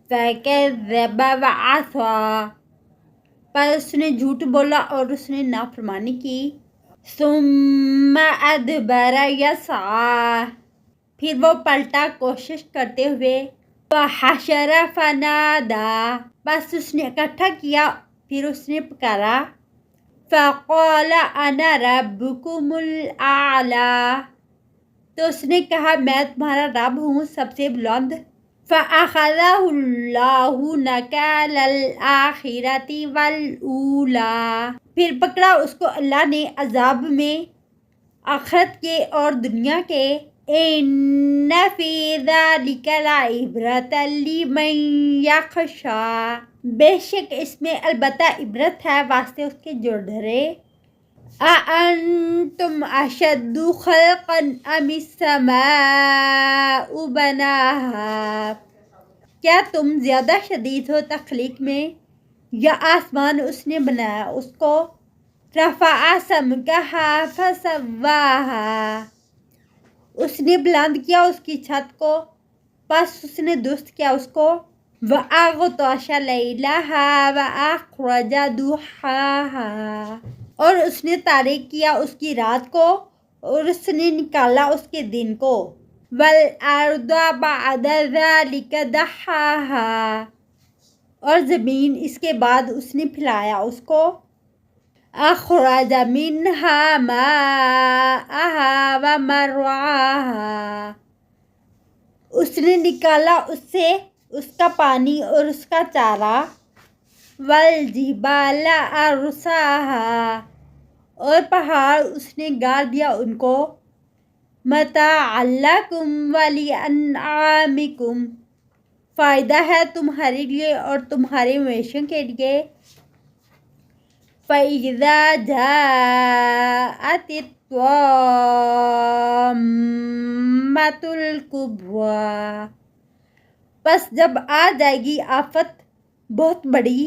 فَكَذَّبَ وَعَصَىٰ، پر اس نے جھوٹ بولا اور اس نے نافرمانی کی. ثُمَّ أَدْبَرَ يَسْعَىٰ، پھر وہ پلٹا کوشش کرتے ہوئے. وَحَشَرَ فَنَادَىٰ، بس اس نے اکٹھا کیا پھر اس نے پکارا. فَقَالَ أَنَا رَبُّكُمُ الْأَعْلَىٰ، تو اس نے کہا میں تمہارا رب ہوں سب سے بلند. فَأَخَذَهُ اللَّهُ نَكَالَ الْآخِرَةِ وَالْأُولَىٰ، پھر پکڑا اس کو اللہ نے عذاب میں آخرت کے اور دنیا کے. إِنَّ فِي ذَلِكَ لَعِبْرَةً لِمَن يَخْشَىٰ، بے شک اس میں البتہ عبرت ہے واسطے اس کے جو ڈرے. أَأَنتُمْ أَشَدُّ خَلْقًا أَمِ السَّمَاءُ بَنَاهَا، کیا تم زیادہ شدید ہو تخلیق میں یا آسمان اس نے بنایا اس کو. رَفَعَ سَمْكَهَا فَسَوَّاهَا، اس نے بلند کیا اس کی چھت کو پس اس نے درست کیا اس کو. وَأَغْطَشَ لَيْلَهَا وَأَخْرَجَ ضُحَاهَا، اور اس نے تاریک کیا اس کی رات کو اور اس نے نکالا اس کے دن کو. وَالْأَرْضَ بَعْدَ ذَلِكَ دَحَاهَا، اور زمین اس کے بعد اس نے پھیلایا اس کو. أَخْرَجَ مِنْهَا مَاءَهَا وَمَرْعَاهَا، اس نے نکالا اس سے اس کا پانی اور اس کا چارہ. وَالْجِبَالَ أَرْسَاهَا، اور پہاڑ اس نے گاڑ دیا ان کو. مَتَاعًا لَكُمْ وَلِأَنْعَامِكُمْ، فائدہ ہے تمہارے لیے اور تمہارے مویشیوں کے لیے. فَإِذَا جَاءَتِ الطَّامَّةُ الْكُبْرَىٰ، پس جب آ جائے گی آفت بہت بڑی.